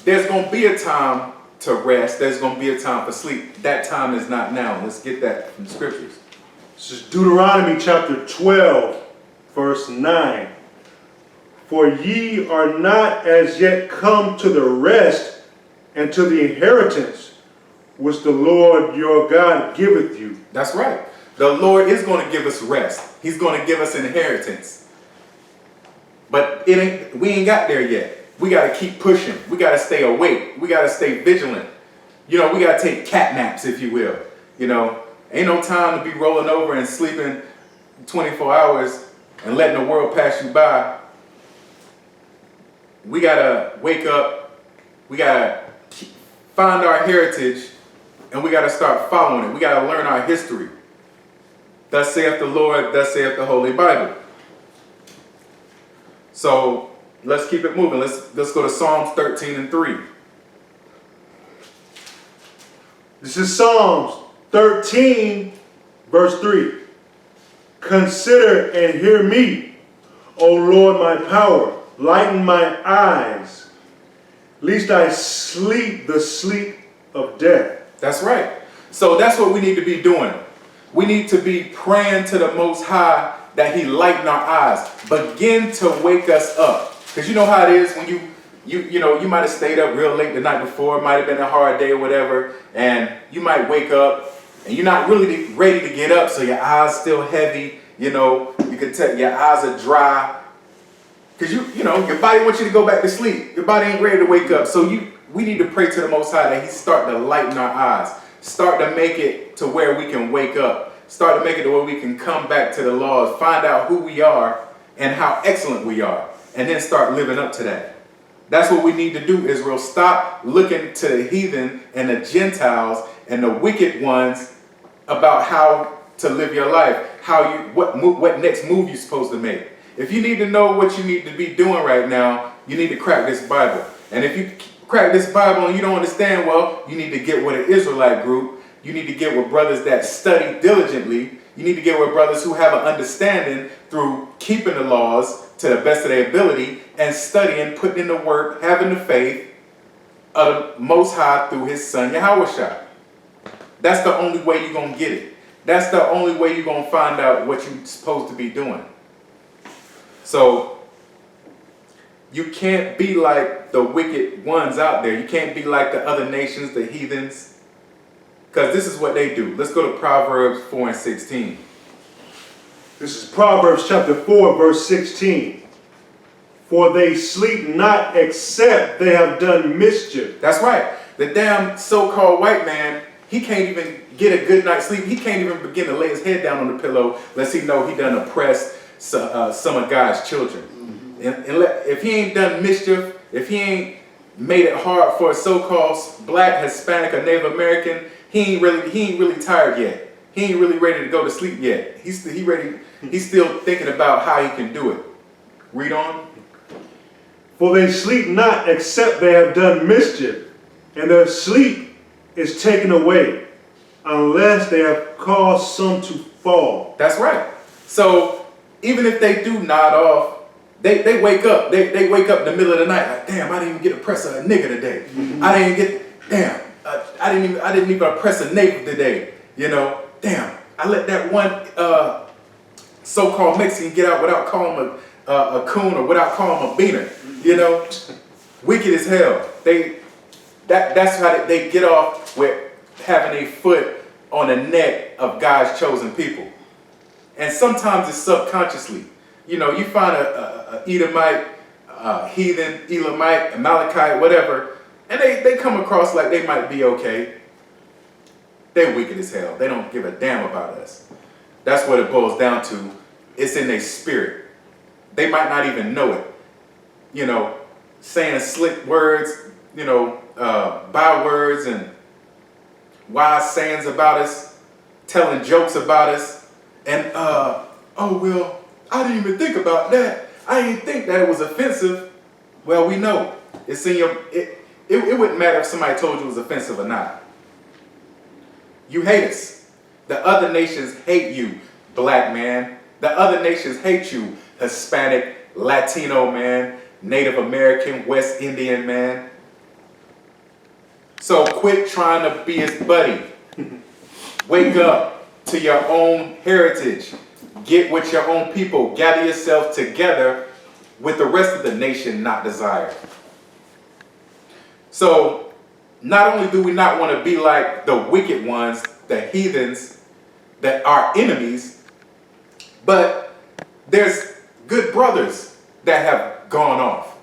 there's going to be a time to rest. There's going to be a time for sleep. That time is not now. Let's get that from the scriptures. This is Deuteronomy chapter 12, verse 9. For ye are not as yet come to the rest and to the inheritance which the Lord your God giveth you. That's right. The Lord is going to give us rest. He's going to give us inheritance. But we ain't got there yet. We got to keep pushing. We got to stay awake. We got to stay vigilant. You know, we got to take cat naps, if you will. You know, ain't no time to be rolling over and sleeping 24 hours and letting the world pass you by. We got to wake up. We got to find our heritage, and we got to start following it. We got to learn our history. Thus saith the Lord, thus saith the Holy Bible. So let's keep it moving. Let's go to Psalms 13 and 3. This is Psalms 13, verse 3. Consider and hear me, O Lord my power. Lighten my eyes, lest I sleep the sleep of death. That's right. So that's what we need to be doing. We need to be praying to the Most High that He lighten our eyes. Begin to wake us up. Because you know how it is when you might have stayed up real late the night before. It might have been a hard day or whatever. And you might wake up and you're not really ready to get up. So your eyes still heavy. You know, you can tell your eyes are dry. Because your body wants you to go back to sleep. Your body ain't ready to wake up. So we need to pray to the Most High that He start to lighten our eyes. Start to make it to where we can wake up. Start to make it to where we can come back to the laws, find out who we are and how excellent we are, and then start living up to that. That's what we need to do, Israel. Stop looking to the heathen and the Gentiles and the wicked ones about how to live your life, what next move you're supposed to make. If you need to know what you need to be doing right now, you need to crack this Bible. And if you crack this Bible and you don't understand, well, you need to get with an Israelite group. You need to get with brothers that study diligently. You need to get with brothers who have an understanding through keeping the laws to the best of their ability and studying, putting in the work, having the faith of the Most High through His Son, Yahushua. That's the only way you're going to get it. That's the only way you're going to find out what you're supposed to be doing. So you can't be like the wicked ones out there. You can't be like the other nations, the heathens, because this is what they do. Let's go to Proverbs 4 and 16. This is Proverbs chapter 4, verse 16. For they sleep not except they have done mischief. That's right. The damn so-called white man, he can't even get a good night's sleep. He can't even begin to lay his head down on the pillow unless he know he done oppressed some of God's children. And if he ain't done mischief, if he ain't made it hard for a so-called black, Hispanic, or Native American, he ain't really tired yet. He ain't really ready to go to sleep yet. He's still thinking about how he can do it. Read on. For they sleep not except they have done mischief, and their sleep is taken away, unless they have caused some to fall. That's right. So even if they do nod off, they wake up. They wake up in the middle of the night like, damn, I didn't even get to press a nigga today. Mm-hmm. I didn't even oppress a native today. You know, damn, I let that one so-called Mexican get out without calling him a coon or without calling him a beaner. You know, wicked as hell. That's how they get off with having a foot on the neck of God's chosen people. And sometimes it's subconsciously. You know, you find a Edomite, heathen, Elamite, Amalekite, whatever, and they come across like they might be okay. They're wicked as hell. They don't give a damn about us. That's what it boils down to. It's in their spirit. They might not even know it. You know, saying slick words, you know, bywords and wise sayings about us, telling jokes about us, and oh well, I didn't even think about that. I didn't think that it was offensive. Well, we know it's in your. It wouldn't matter if somebody told you it was offensive or not. You hate us. The other nations hate you, black man. The other nations hate you, Hispanic, Latino man, Native American, West Indian man. So quit trying to be his buddy. Wake up to your own heritage. Get with your own people. Gather yourself together with the rest of the nation not desired. So not only do we not want to be like the wicked ones, the heathens, that are enemies, but there's good brothers that have gone off.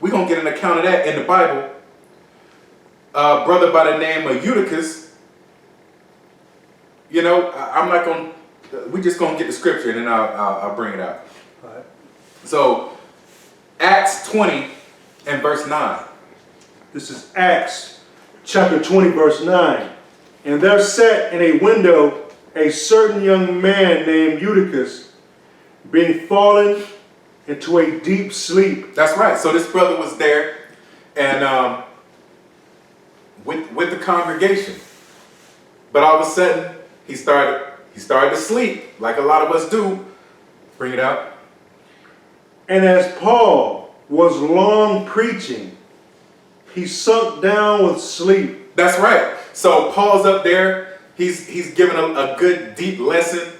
We're going to get an account of that in the Bible. A brother by the name of Eutychus, you know, I'm not going to, we're just going to get the scripture and then I'll bring it out. All right. So, Acts 20 and verse 9. This is Acts chapter 20, verse 9. And there sat in a window a certain young man named Eutychus, being fallen into a deep sleep. That's right. So this brother was there and with the congregation. But all of a sudden, he started to sleep, like a lot of us do. Bring it out. And as Paul was long preaching, he sunk down with sleep. That's right. So Paul's up there. He's giving a good deep lesson,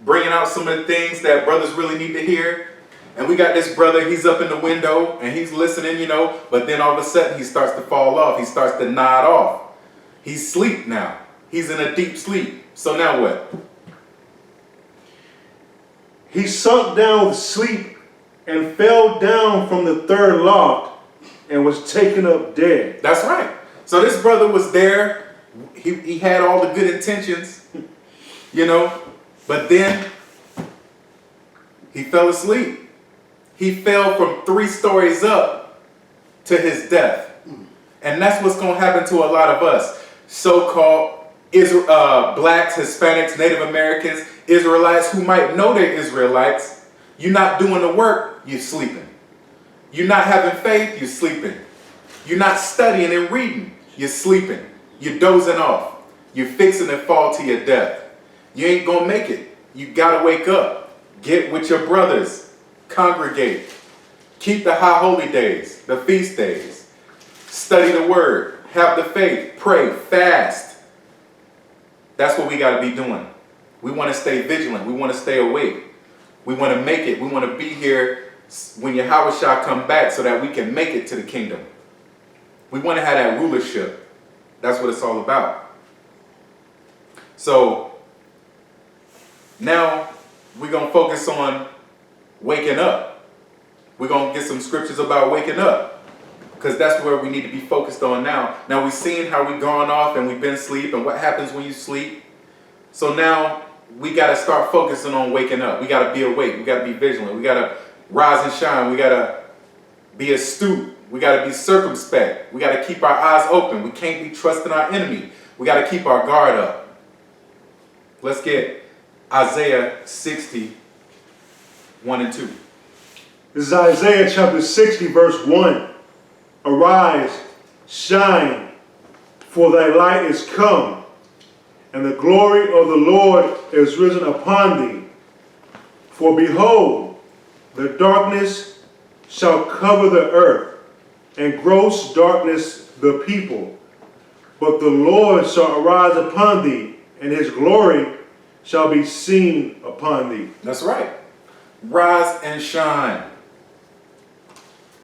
bringing out some of the things that brothers really need to hear. And we got this brother, he's up in the window and he's listening, you know, but then all of a sudden he starts to fall off. He starts to nod off. He's asleep now. He's in a deep sleep. So now what? He sunk down with sleep and fell down from the third loft and was taken up dead. That's right. So this brother was there. He had all the good intentions, you know, but then he fell asleep. He fell from 3 stories up to his death. And that's what's going to happen to a lot of us. So-called blacks, Hispanics, Native Americans, Israelites who might know they're Israelites. You're not doing the work, you're sleeping. You're not having faith, you're sleeping. You're not studying and reading, you're sleeping. You're dozing off. You're fixing to fall to your death. You ain't going to make it. You got to wake up. Get with your brothers. Congregate. Keep the high holy days, the feast days. Study the word. Have the faith. Pray. Fast. That's what we got to be doing. We want to stay vigilant. We want to stay awake. We want to make it. We want to be here when Yahweh shall come back so that we can make it to the kingdom. We want to have that rulership. That's what it's all about. So now we're going to focus on waking up. We're going to get some scriptures about waking up because that's where we need to be focused on now. Now we've seen how we've gone off and we've been asleep and what happens when you sleep. So now we got to start focusing on waking up. We got to be awake. We got to be vigilant. We got to rise and shine. We got to be astute. We got to be circumspect. We got to keep our eyes open. We can't be trusting our enemy. We got to keep our guard up. Let's get Isaiah 60, 1 and 2. This is Isaiah chapter 60, verse 1. Arise, shine, for thy light is come, and the glory of the Lord is risen upon thee. For behold, the darkness shall cover the earth, and gross darkness the people. But the Lord shall arise upon thee, and his glory shall be seen upon thee. That's right. Rise and shine.